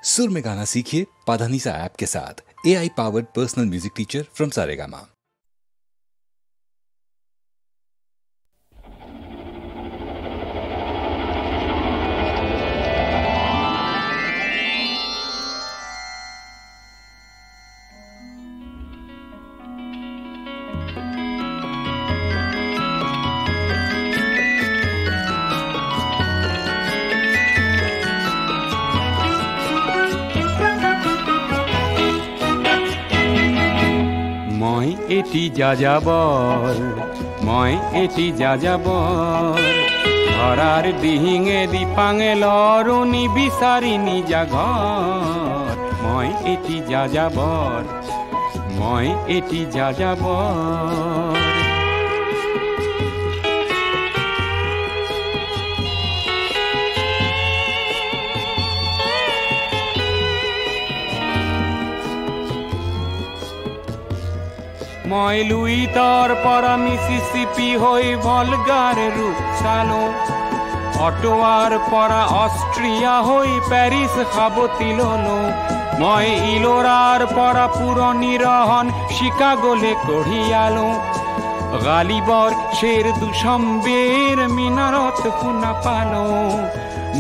सुर में गाना सीखिए पाधानीसा ऐप के साथ। AI powered personal music teacher from Saregama. মই এটি যাযাবৰ মই এটি যাযাবৰ ধৰাৰ দিহিঙে দিপাঙে লৰণি বিচাৰি নিজা ঘৰ মই এটি যাযাবৰ মই এটি যাযাবৰ মই লুইতৰ পৰা মিছিছিপি হৈ ভলগাৰ ৰূপ চালো অটোৱাৰ পৰা অষ্ট্ৰিয়া হৈ পেৰিছ সাৱতি ললো মই ইলোৰাৰ পৰা পুৰণি ৰহন চিকাগোলে কঢ়িয়ালো গালিবৰ শ্বেৰ দুচম্বেৰ মিনাৰত শুনা পালো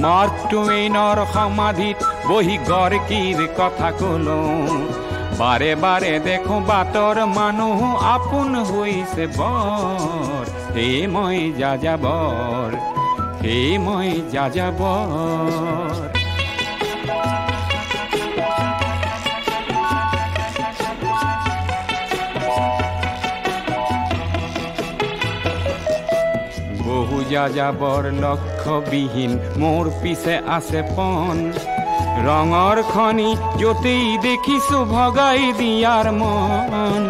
মাৰ্ক টুৱেইনৰ সমাধিত বহি গৰ্কিৰ কথা কলো বাৰে বাৰে দেখো বাটৰ মানুহ আপোন হৈছে বৰ হে মই যাযাবৰ হে মই যাযাবৰ বহু যাযাবৰ লক্ষ্যবিহীন মোৰ পিছে আছে পণ ৰঙৰ খনি যতেই দেখিছো ভগাই দিয়াৰ মন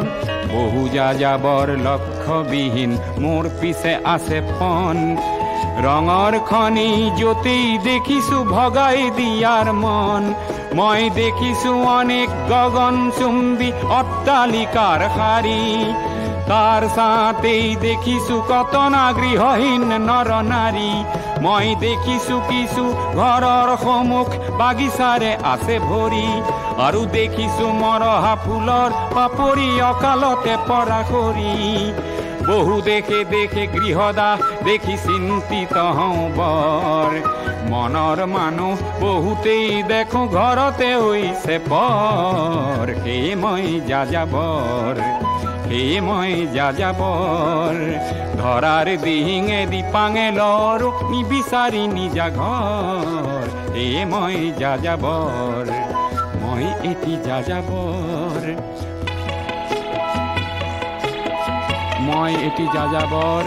বহু যাযাবৰ লক্ষ্যবিহীন মোৰ পিছে আছে পণ ৰঙৰ খনি যতেই দেখিছো ভগাই দিয়াৰ মন মই দেখিছো অনেক গগনচুম্বী অট্টালিকাৰ শাৰী তাৰ সাথেই দেখিছো কতনা গৃহহীন নৰ নাৰী মই দেখিছো কিছু ঘৰৰ সন্মুখ বাগিচাৰে আছে ভৰি আৰু দেখিছো মৰহা ফুলৰ পাপৰি অকালতে পৰা কৰি বহু দেখে দেখে গৃহদাহ দেখি চিন্তিত হওঁ বৰ মনৰ মানুহ বহুতেই দেখো ঘৰতে হৈছে বৰ হে মই যাযাবৰ হে মই যাযাবৰ ধৰাৰ দিহিঙে দিপাঙে লৰো নিবিচাৰি নিজা ঘৰ হে মই যাযাবৰ মই এটি যাযাবৰ মই এটি যাযাবৰ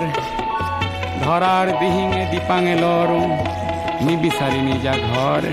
ধৰাৰ দিহিঙে দিপাঙে লৰো নিবিচাৰি নিজা ঘৰ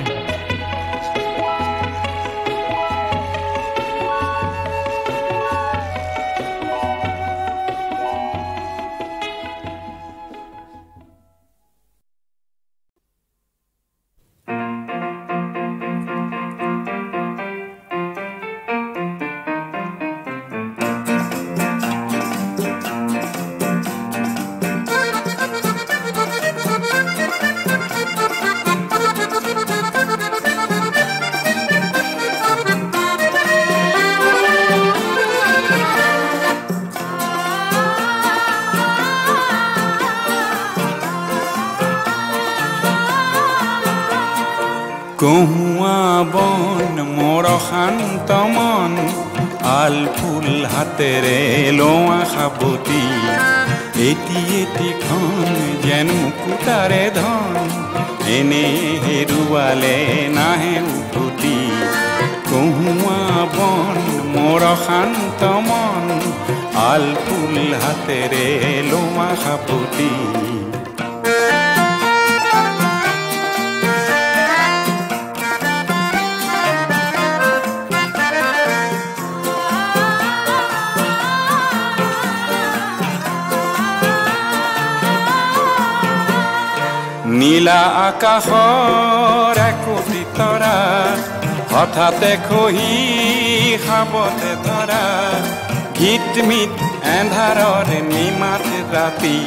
কহুৱা বন মোৰ শান্ত মন আল ফুল হাতেৰে লোৱা সাৱতি এটি এটিখন যেন মুকুতাৰে ধন এনে হেৰুৱালে নাহে উভতি কহুৱা বন মোৰ শান্ত মন আল ফুল হাতেৰে লোৱা সাৱতি নীলা আকাশৰ একোটি তৰা হঠাতে খহি সাৱতে ধৰা গীতমিত এন্ধাৰৰ নিমাত ৰাতি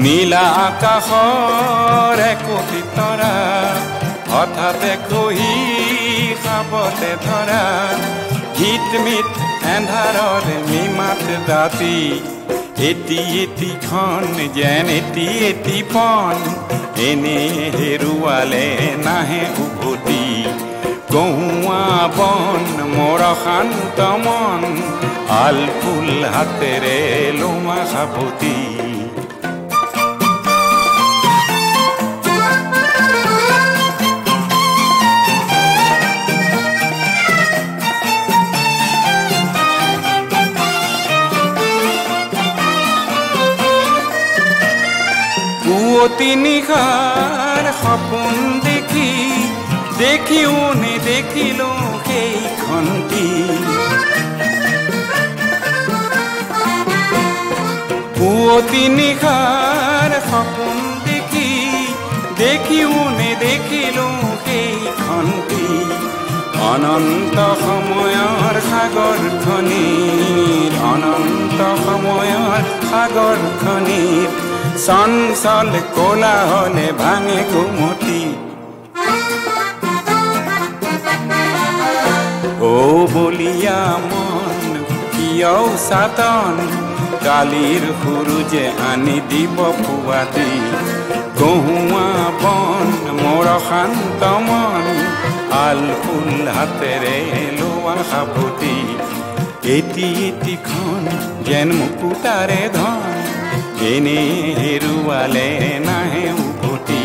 নীলা আকাশৰ একোটি তৰা হঠাতে খহি খাবতে ধৰা হিতমিত এন্ধাৰৰে নিমাত ৰাতি এটি এটিখন যেন এটি এটি পন এনে হেৰুৱালে নাহে উভতি গৌৱা বন মোৰ শান্ত মন আল ফুল হাতেৰে লোমা সাবতি পুৱতি নিশাৰ সপোন দেখি দেখিও নেদেখিলো সেইখনটি পুৱতি নিশাৰ সপোন দেখি দেখিও নেদেখিলো সেইখনটি অনন্ত সময়ৰ সাগৰখনিৰ অনন্ত সময়ৰ সাগৰখনিৰ চঞ্চল কোলাহলে ভাঙে ঘুমতি ও বলিয়া মন কিয় সাতন কালিৰ সূৰুজে আনি দিব পুৱাতি গহুৱা বন মোৰ শান্ত মন আল ফুল হাতেৰে লোৱা সাবতি এটি এটিখন যেন মুকুতাৰে ধন এনে হেৰুৱালে নাহে উভতি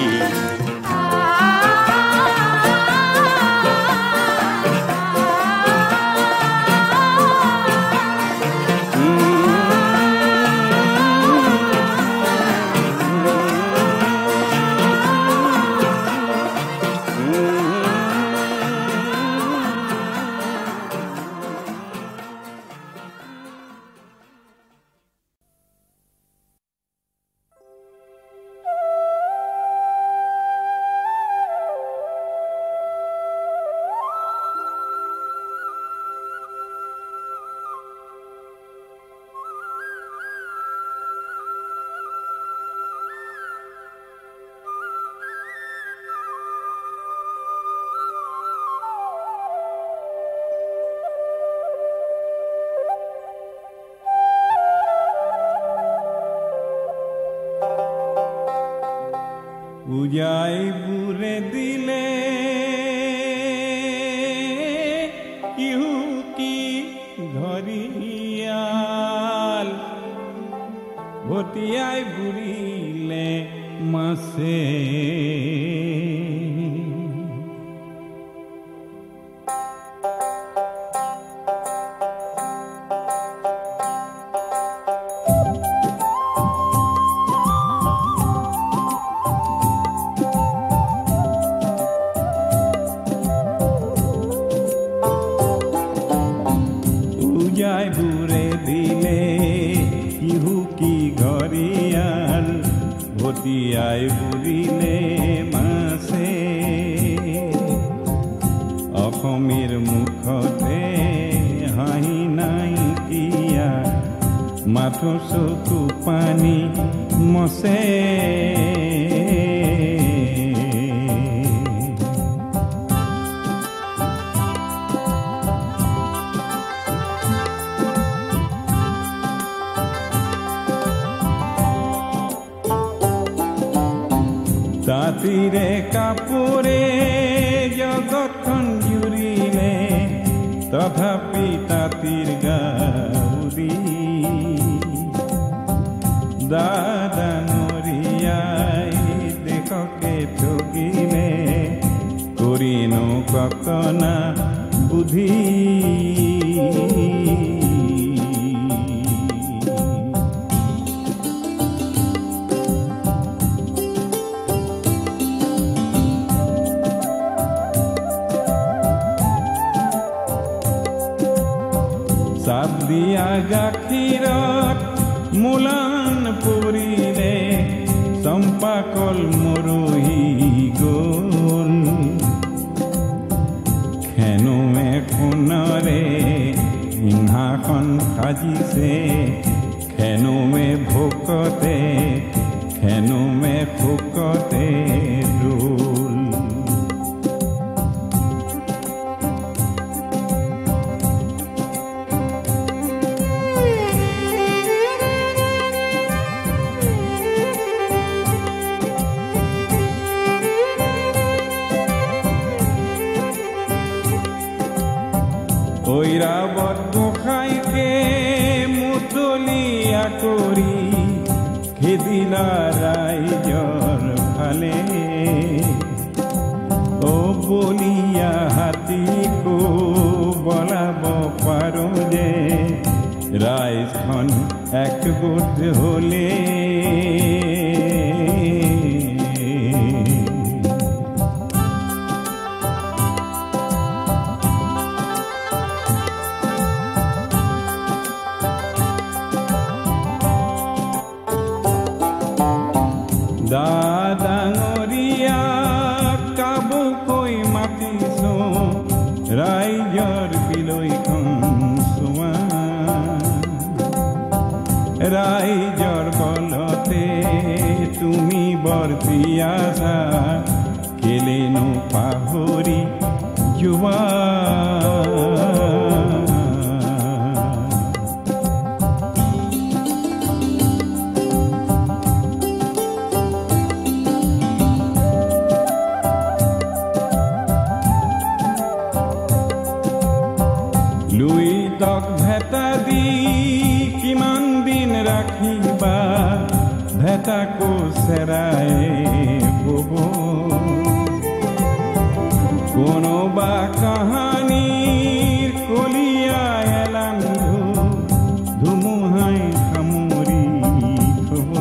উজাই বুৰে দিলে ইহুকি ধৰিয়াল ভটিয়াই বুৰিলে মাছে ভটিয়াই বুৰিলে মাছে অসমীৰ মুখতে হাঁহি নাইকিয়া মাথো চকু পানী মচে তাঁতিৰে কাপোৰে জগতখন জুৰিলে তথাপি তাঁতিৰ গাউৰি ডাঙৰীয়াই দেশকে ঠগিলে কৰিনো ককনা বুদ্ধি চাপ দিয়া গাখীৰত মুলান পৰিলে চম্পা কল মৰহি গ'ল খেনুৱে সোণৰে সিংহাসন সাজিছে খেনুৱে ভোকতে খেনুৱে ভোকতে ঐৰাবত গোসাঁইকে মুতলীয়া কৰি খেদিলা ৰাইজৰ ফালে ও বলিয়া হাতীকো বলাব পাৰো যে ৰাইজখন একগোট হলে ডাঙৰীয়া কাবুকৈ মাতিছো ৰাইজৰ বিলৈখন চোৱা ৰাইজৰ বলতে তুমি বৰ্তি আছা কেলেনো পাহৰি যোৱা ভেটাকো চেৰাই বব কোনোবা কাহানীৰ কলিয়াই এলান্ধু ধুমুহাই সামৰি থব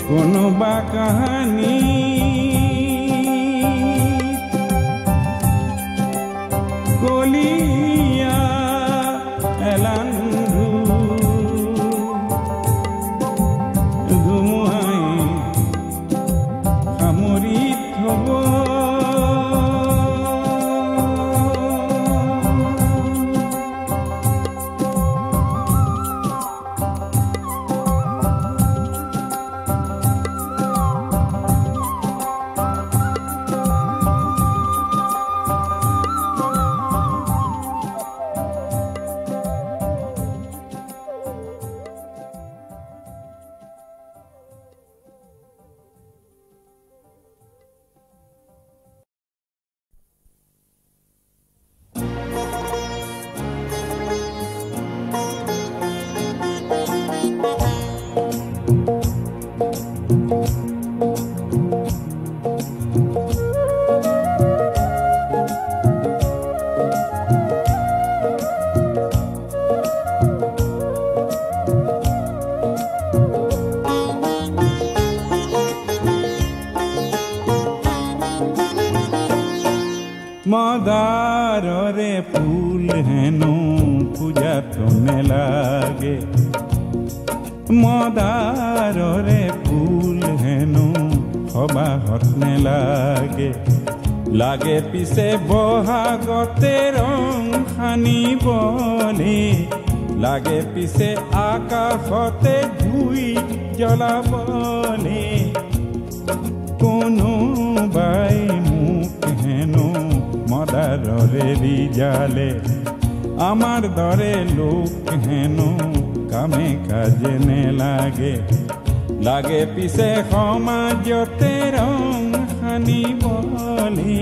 কোনোবা কাহানী কলিয়া এলান্ধু মদাররে ফুল হেনো পূজাত নেলাগে মদাররে ফুল হেনো সবাহত নেলাগে লাগে পিছে বহাগতে রং সানিবলে লাগে পিছে আকাশতে জুই জ্বলাবলে কোনোবাই মোক হেনো মদাররে রিজালে আমার দরে লোক হেনো কামে কাজে নেলাগে লাগে পিছে সমাজতে রং সানিবলে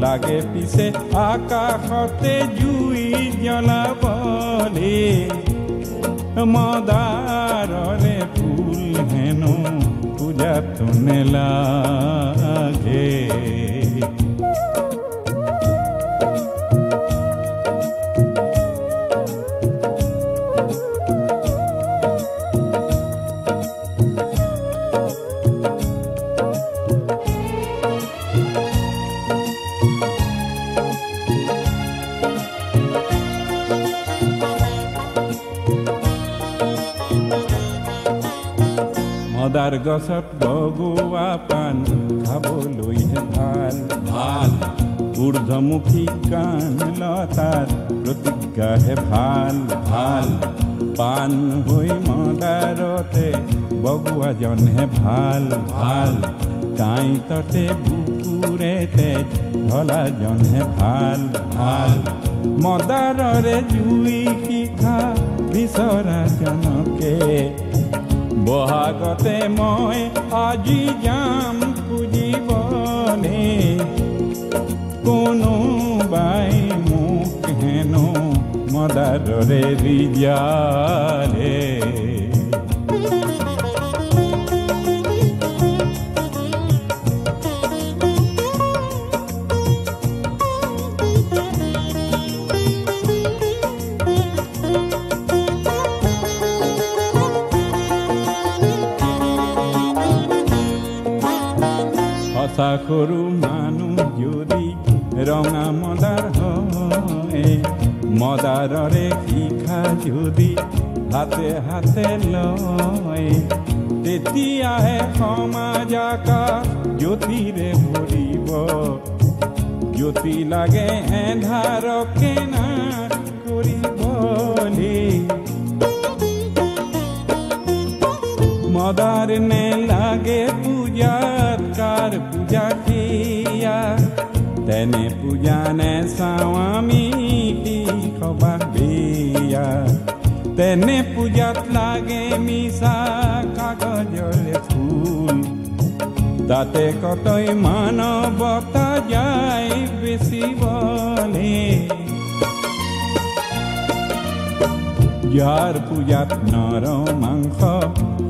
লাগে পিছে আকাশতে জুই জ্বলাবলে মদাররে ফুল হেনো পূজাত নেলাগে মদার গছত বগুৱা পান খাবলৈহে ভাল ভাল ঊৰ্ধ্বমুখী কাণ লতাৰ প্ৰতিজ্ঞাহে ভাল ভাল পান হৈ মদাৰতে বগুৱাজনহে ভাল ভাল কাঁইততে বুকুৰেতে ঢলাজনহে ভাল ভাল মদাৰৰে জুই শিখা বিচৰা জনকে বহাগতে মই আজি যাম পুজিবলে কোনোবাই মদাৰৰে ৰিজালে সৰু মানুহ যদি ৰঙা মদাৰ হয় মদাৰৰে শিখা যদি হাতে হাতে লয় তেতিয়াহে সমাজ আকাশ জ্যোতিৰে ভৰিব জ্যোতি লাগে এন্ধাৰকে নাশ কৰিবলৈ মদাৰ নেলাগে পূজাত কাৰ পূজা কিয়া তেনে পূজা নেচাওঁ আমি কি সবাহ বিয়া তেনে পূজাত লাগে মিছা কাগজৰে ফুল তাতে কতই মানৱতা যায় বেচিবলে যাৰ পূজাত নৰ মাংস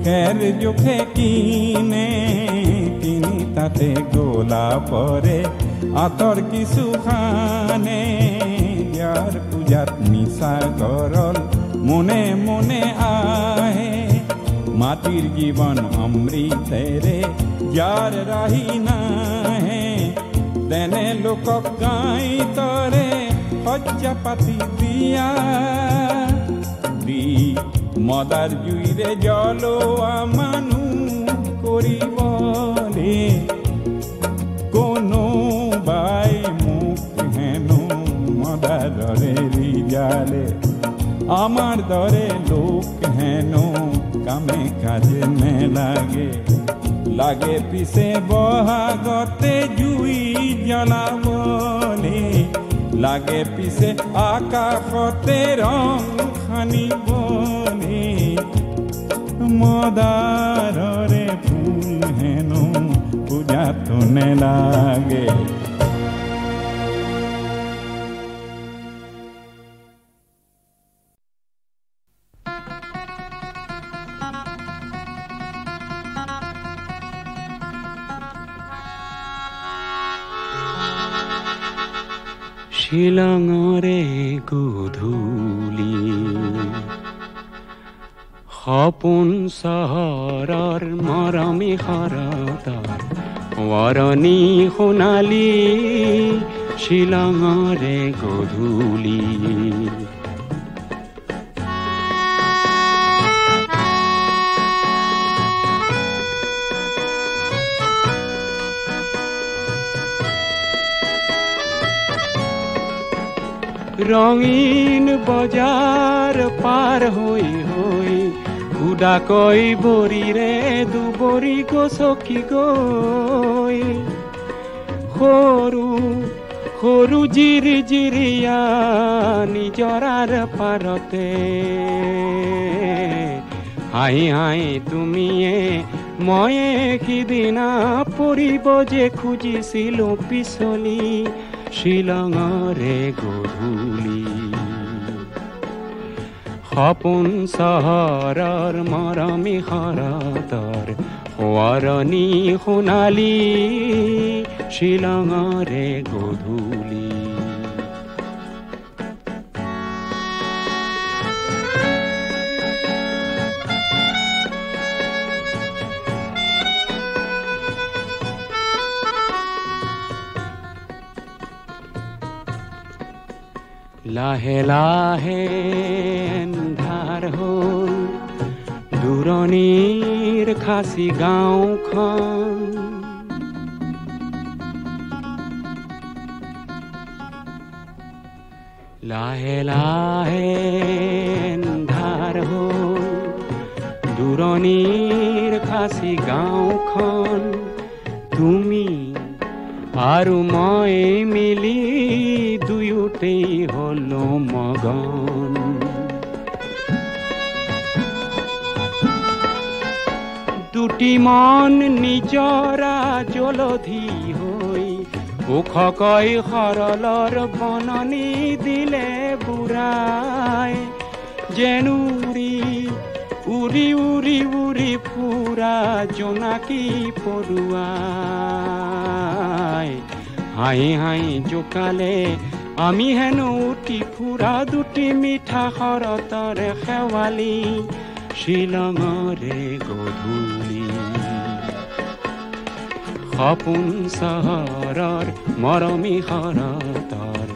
খেৰ জোখে কিনে কিনি তাতে গোলা পৰে আঁতৰ কিছু খানে যাৰ পূজাত মিছা গৰল মনে মনে আহে মাটিৰ জীৱন অমৃতেৰে যাৰ ৰাহি নাহে তেনে লোকক গাই তৰে সজ্জা পাতি দিয়া মদাৰ জুইৰে জ্বলোৱা মানুহ কৰিবলে কোনোবাই মোক হেনো মদাৰৰে ৰিজালে আমাৰ দৰে লোক হেনো কামে কাজে নেলাগে লাগে পিছে বহাগতে জুই জ্বলাবলে লাগে পিছে আকাশতে ৰং সানিবলে মদাৰৰে ফুল হেনো পূজাতো নেলাগে শিলঙৰে গধূলি সপোন চহৰৰ মৰমী শৰতৰ ৱৰণী সোণালী শিলঙৰে গধূলি ৰঙীন বজাৰ পাৰ হৈ হৈ উদাকৈ বৰিৰে দুবৰি গছকি গৈ সৰু সৰু জিৰি জিৰিয়া নিজৰাৰ পাৰতে হাঁহি হাঁহি তুমিয়ে ময়ে সিদিনা পৰিব যে খুজিছিলো পিছলি শিলঙৰে গধূলি সপোন চহৰৰ মৰমী শৰতৰ ৱৰণী সোণালী শিলঙৰে গধূলি লাহে লাহে এন্ধাৰ হ'ল দূৰণিৰ খাচী গাঁওখন লাহে লাহে এন্ধাৰ হ'ল দূৰণিৰ খাচী গাঁওখন তুমি আৰু মই মিলি দুয়োতেই হলো মগন দুটি মন নিজৰা জলধি হৈ ওখকৈ সৰলৰ বননি দিলে বুঢ়াই যেন উৰি উৰি উৰি উৰি ফুৰা জোনাকী পৰুৱাই হাঁহি হাঁহি জোকালে আমি হেনো উঠি ফুৰা দুটি মিঠা শৰতৰে শেৱালি শ্বিলঙৰে গধূলি সপোন চহৰৰ মৰমী শৰতৰ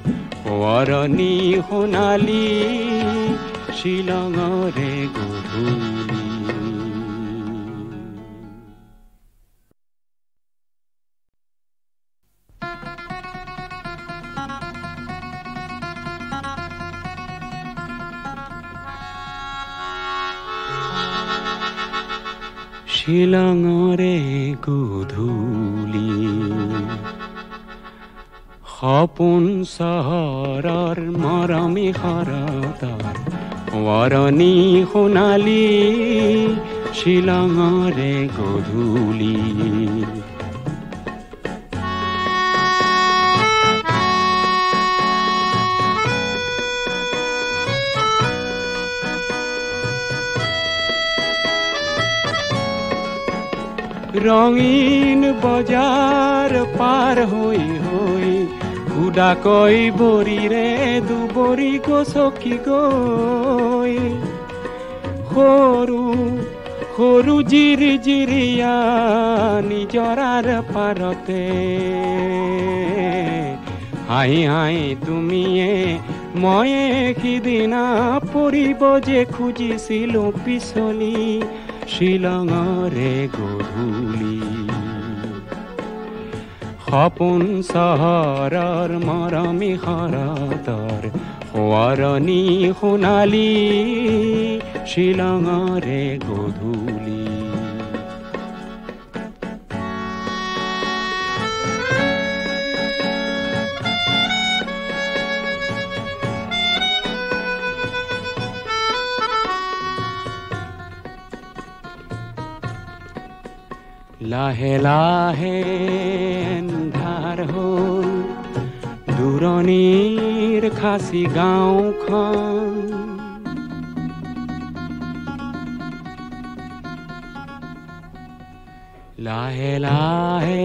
সোঁৱৰণি সোণালী শ্বিলঙৰে গধূলি শ্বিলঙৰে গধূলি সপোন চহৰৰ মৰমী শৰতৰ সোঁৱৰণি সোণালী শ্বিলঙৰে গধূলি ৰঙীন বজাৰ পাৰ হৈ হৈ উদাকৈ বৰিৰে দুবৰি গছকি গৈ সৰু সৰু জিৰি জিৰিয়া নিজৰাৰ পাৰতে হাঁহি হাঁহি তুমিয়ে ময়ে সিদিনা পৰিব যে খুজিছিলো পিছলি শ্বিলঙৰে গধূলি সপোন চহৰৰ মৰমী শৰতৰ সোঁৱৰণি সোণালী শ্বিলঙৰে গধূলি লাহে লাহে এন্ধাৰ হ'ল দূৰণিৰ খাচী গাঁওখন লাহে লাহে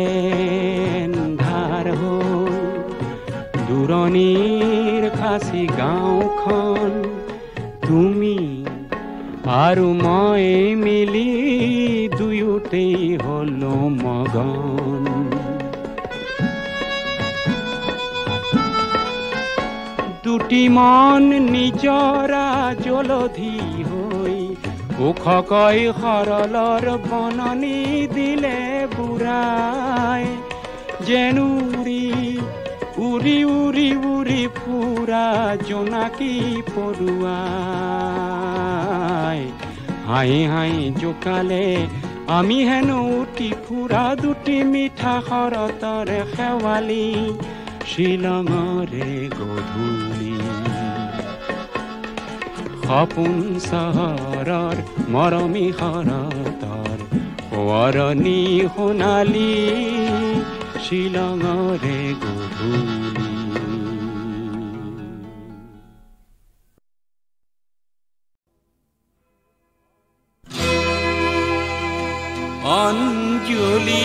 এন্ধাৰ হ'ল দূৰণিৰ খাচী গাঁওখন তুমি আৰু মই মিলি দুয়োতেই হলো মগন দুটি মন নিজৰা জলধি হৈ ওখকৈ সৰলৰ বননি দিলে বুঢ়াই যেন উৰি উৰি উৰি উৰি ফুৰা জোনাকী পৰুৱাই হাঁহি হাঁহি জোকালে আমি হেনো উঠি ফুৰা দুটি মিঠা শৰতৰে শেৱালি শ্বিলঙৰে গধূলি সপোন চহৰৰ মৰমী শৰতৰ সোঁৱৰণি সোণালী শ্বিলঙৰে গধূলি অঞ্জলি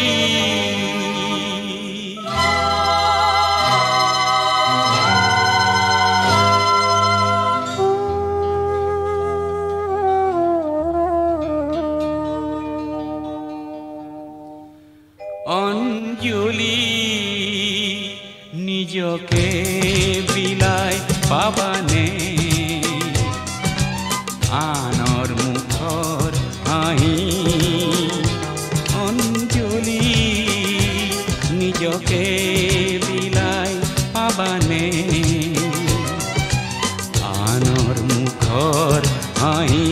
অঞ্জলি নিজকে বিলাই পাবানে আনৰ মুখৰ হাঁহি অঞ্জলি নিজকে বিলাই পাবানে আনৰ মুখৰ হাঁহি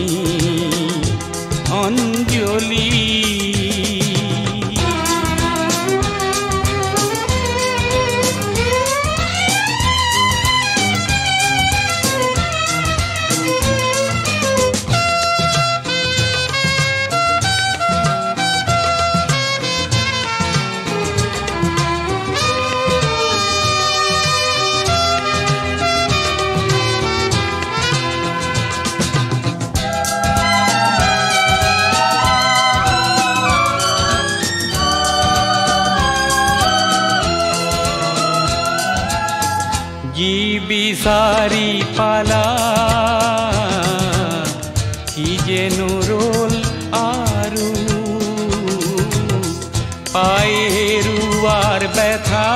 অঞ্জলি বিচাৰি পালা কি যেনো ৰ'ল আৰু পাই হেৰুৱাৰ ব্যথা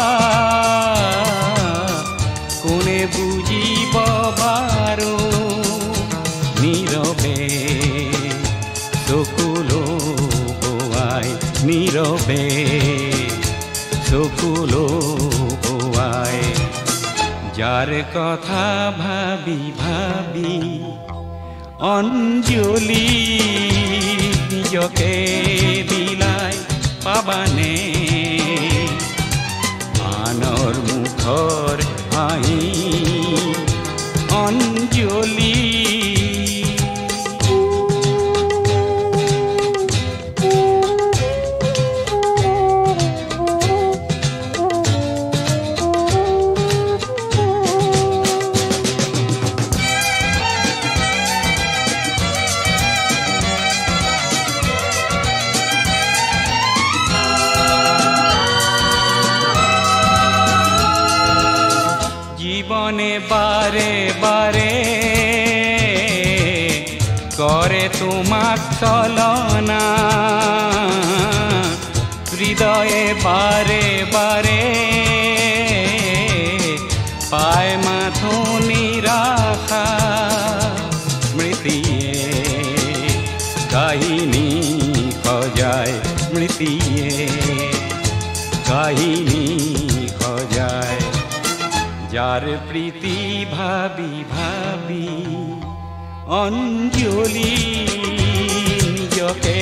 কোনে বুজিব বাৰু নীৰৱে চকুলো বোৱাই নীৰৱে চকুলো বোৱাই যাৰ কথা ভাবি ভাবি অঞ্জলি নিজকে বিলাই পাবানে আনৰ মুখৰ হাঁহি অঞ্জলি জীবনে বারে বারে করে তোমাক চলনা হৃদয়ে বারে বারে পায় মাথো নিরাশা স্মৃতিয়ে কাহিনী সজায় স্মৃতিয়ে কাহিনী সজায় যার প্রীতি ভাবি ভাবি অঞ্জলি নিজকে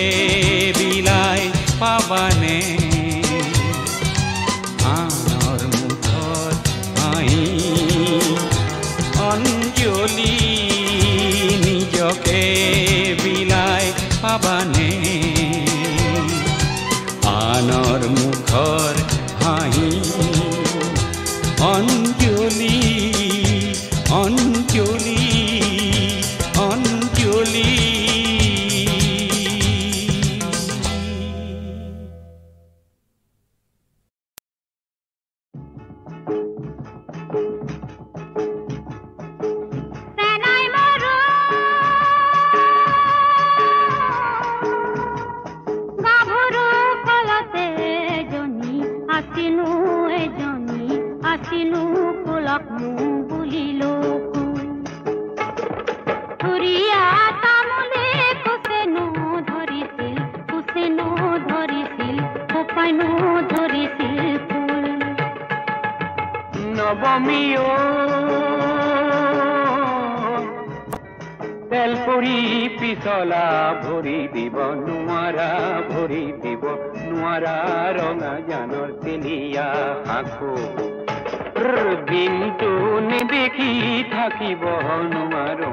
বিলাই পাবানে আনৰ মুখত হাঁহি অঞ্জলি নিজকে বিলাই পাবানে আনৰ মুখৰ হাঁহি অঞ্জলি অঞ্জলি অঞ্জলি তেলপুৰি পিছলা ভৰি দিব নোৱাৰা ৰঙা জানৰ তেলিয়া সাঁকো দিনটো নেদেখি থাকিব নোৱাৰো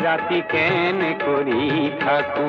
ৰাতি কেনে কৰি থাকো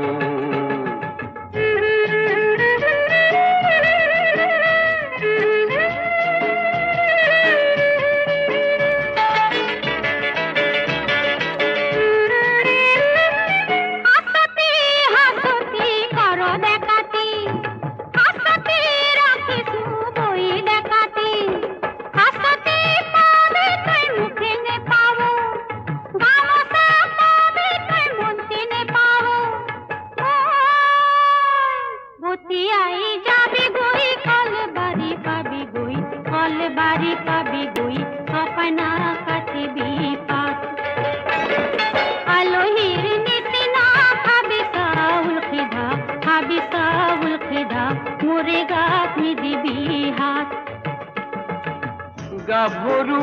গাভৰু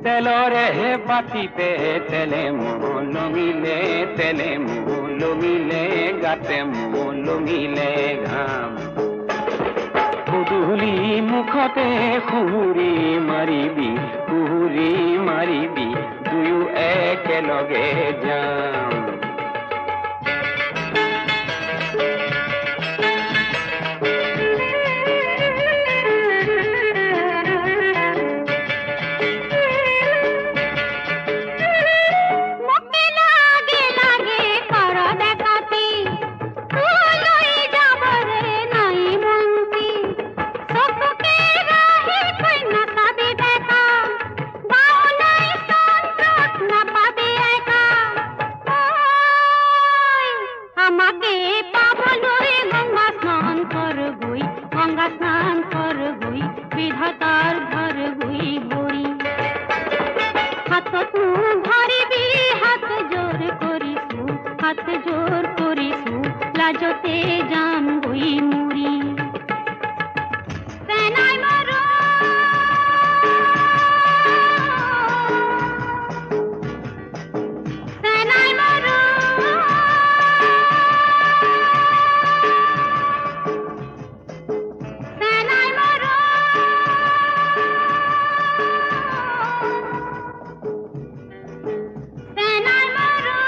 তেলৰে বাতিতে তেলে লমিলে গাতে লমিলে ঘাম গধূলি মুখতে সুহুৰি মাৰিবি দুয়ো একেলগে যাম মাকে পাবলৈ গঙ্গা স্নান করবই, গঙ্গা স্নান করবই, বিধাতার ঘর গই বই। হাত তু ধরিবি হাত জোর করিসু, হাত জোর করিসু, লাজতে জাম গই মুড়ি। সেনাই মরো সেনাই মরো সেনাই মরো সেনাই মরো।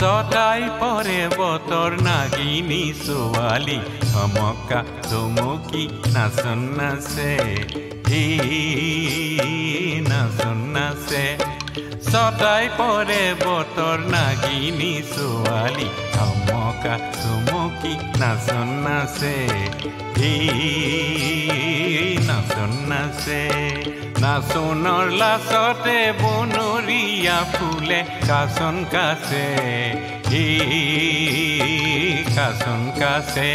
ছটাই পরে বতর নাগিনী ছোৱালী ধমকা ধমকি নাচন নাচে, হি নাচন নাচে। ছটাই পৰে বতৰ নাগিনী ছোৱালী ধমকা ধমকি নাচন নাচে, হি নাচন নাচে। নাচনৰ লাচতে বনৰীয়া ফুলে কাচন কাচে, হি কাচন কাচে।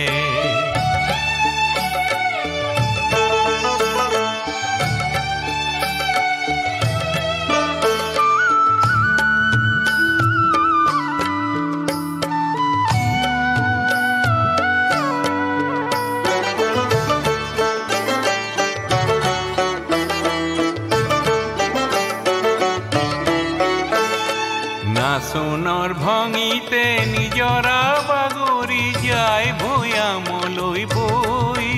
নাচনৰ ভঙিতে নিজৰা বাগৰি যায় ভৈয়ামলৈ বৈ।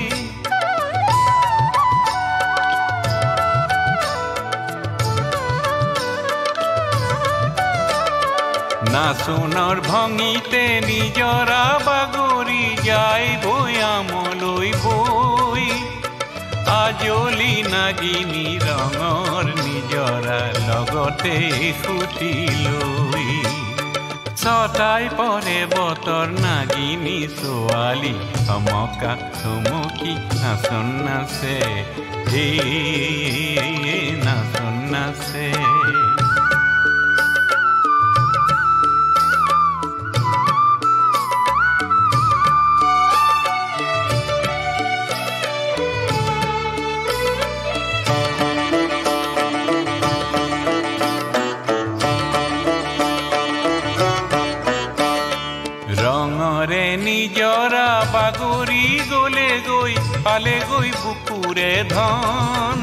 নাচনৰ ভঙিতে নিজৰা বাগৰি যায় ভৈয়ামলৈ বৈ। আজলি নাগিনী ৰঙৰ নিজৰা লগতে সুতি লৈ। ছটাই পৰে বতৰ নাগিনী ছোৱালী ধমকা ধমকি নাচন নাচে, হে নাচন নাচে। ৰঙৰে নিজৰা বাগৰি গলে গৈ পালে গৈ বুকুৰে ধন।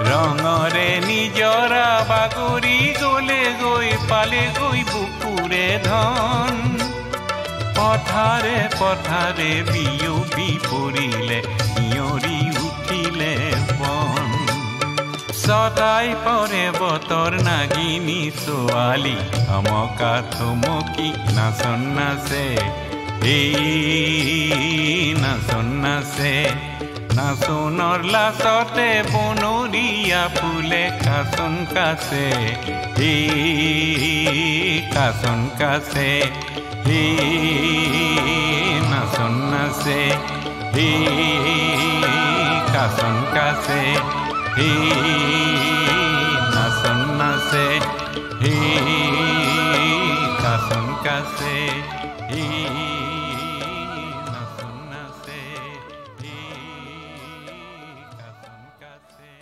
ৰঙৰে নিজৰা বাগৰি গলে গৈ পালে গৈ বুকুৰে ধন। পথাৰে পথাৰে বিয়পি পৰিলে ইয়ৰি উঠিলে বন। ছটাই পৰে বতৰ নাগিনী ছোৱালী ধমকা ধমকি নাচন নাচে, এই নাচন নাচে। নাচনৰ লাচতে বনৰীয়া ফুলে কাচন কাচে, এই কাচন কাচে। নাচন নাচে, কাচন কাচে, নাচন নাচে, কাচন কাচে, নাচন নাচে, কাচন কাচে।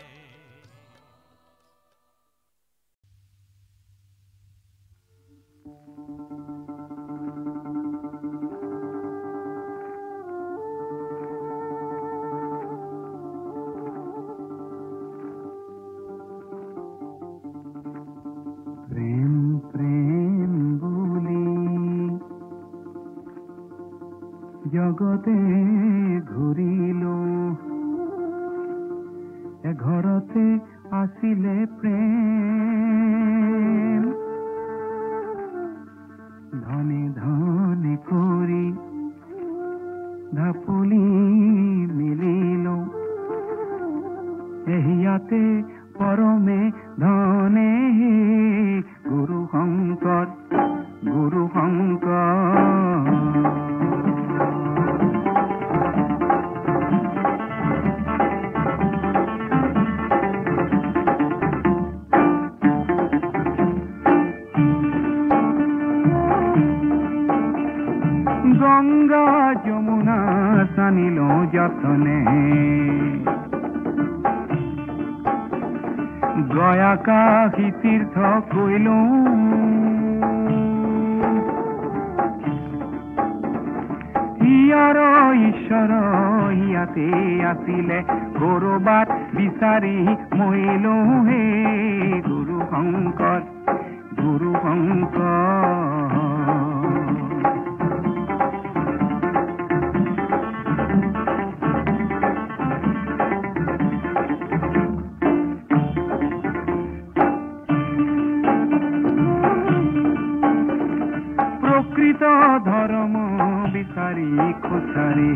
জগতে ঘূৰিলো এঘৰতে আছিলে প্ৰেম ধনে ধনে কৰি ঢাপলি মিলিলো এহিয়াতে পৰমে ধনে গুৰু শংকৰ গঙ্গা যমুনা সানিলো যতনে গয়া কাশী তীৰ্থ কইলো হিয়াৰ ঈশ্বৰ হিয়াতে আছিলে কৰবাত বিচাৰি মৰিলো হে গুৰু শংকৰ প্ৰকৃত ধৰ্ম বিচাৰি খোঁচাৰি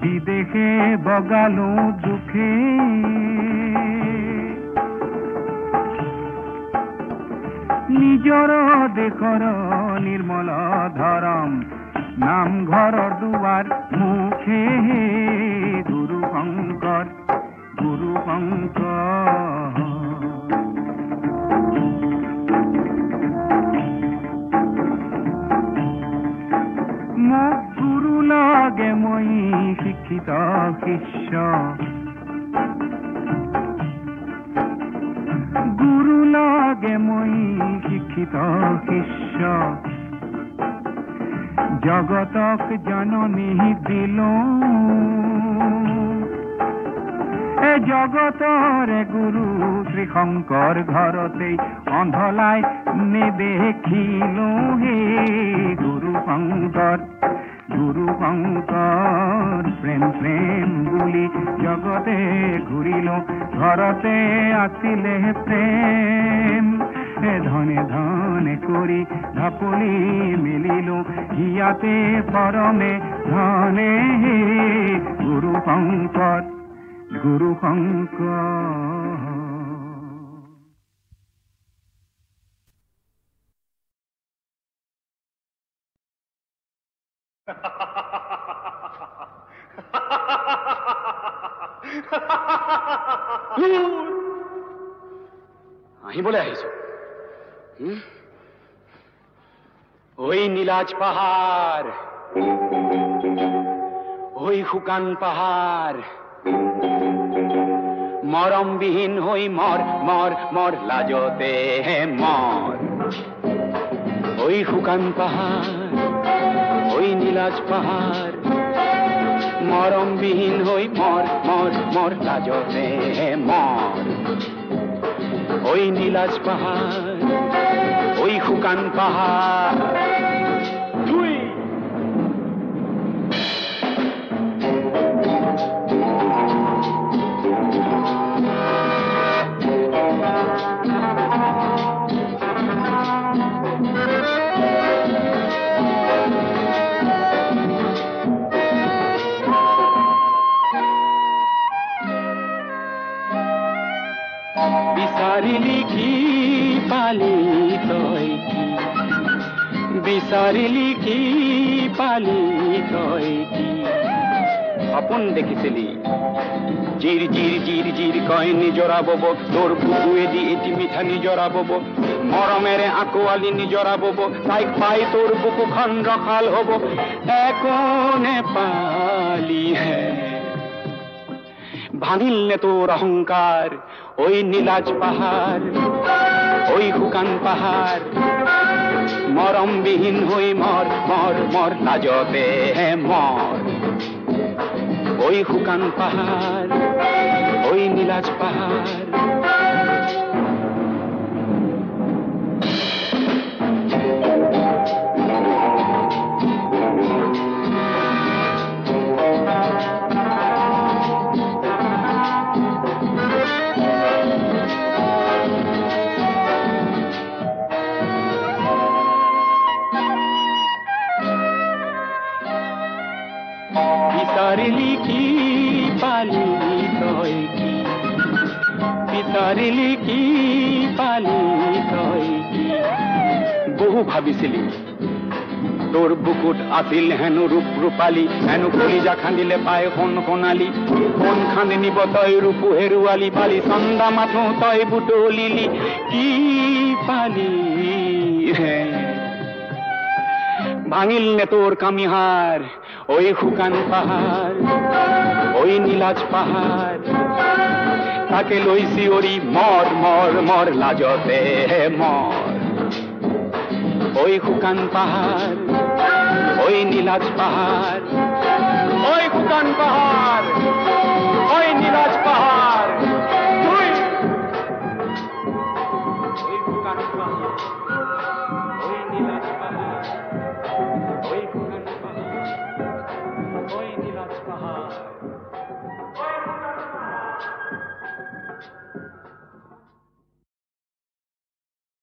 বিদেশে বগালো দুখে নিজৰ দেশৰ নিৰ্মল ধৰম নামঘৰৰ দুৱাৰ মুখে গুৰু শংকৰ মোক গুৰু লাগে মই শিক্ষিত শিষ্য গুৰু লাগে মই শিক্ষিত শিষ্য জগতক জননী দিলো এ জগতৰে গুৰু শ্ৰী শংকৰ ঘৰতে অন্ধলাই নেদেখিলো হে গুৰু শংকৰ প্ৰেম বুলি জগতে ঘূৰিলো ঘৰতে আছিলে প্ৰেম ধনে ধনে কৰি ঢাপলি মিলিলো হিয়াতে পৰমে ধনে গুৰু শংকৰ আহিবলৈ আহিছো ওই নীলাজ পাহাড় ওই শুকান পাহাড় মৰমবিহীন হৈ মৰ লাজতে মৰ ওই শুকান পাহাড় ওই নীলাজ পাহাড় মৰমবিহীন হৈ মৰ লাজতে মৰ ওই নীলাজ পাহাড় ওই শুকান পাহাড় বিচাৰিলি কি পালি তই কি বিচাৰিলি কি পালি তই কি সপোন দেখিছিলি জিৰ জিৰ জিৰ জিৰ কয় নিজৰা বব তোৰ বুকুৱেদি এটি মিঠা নিজৰা বব মৰমেৰে আকোৱালি নিজৰা বব তাইক পাই তোৰ বুকুখন ৰখাল হব একো নেপালি হে ভাঙিল নে তোৰ অহংকাৰ ওই নীলাজ পাহাড় ওই শুকান পাহাড় মৰমবিহীন হৈ মৰ লাজতে মৰ ওই শুকান পাহাড় ওই নীলাজ পাহাড় পিতারিলি কি পালি তয় কি পিতারিলি কি পালি তয় কি বহু ভাবিছিলি তোর বুকুট আসিল হেনু রূপ রূপালী হেনু কলিজা খান্দিলে পায় কোন কোনালি কোন খান্দি নিব তয় রূপু হেরুয়ালি পালি সন্ধ্যা মাথো তয় বুটো লিলি কি পালি হে ভাঙিল নে তোর কামিহার ওই শুকান পাহাড় ওই নীলাজ পাহাড় তাকে লইছি ওরি মর মর মর লাজতে মর ওই শুকান পাহাড় ওই নীলাজ পাহাড় ওই শুকান পাহাড় ওই নীলাজ পাহাড় ওই শুকান পাহাড় ওই নীলাজ পাহাড় ওই শুকান পাহাড় ওই নীলাজ পাহাড়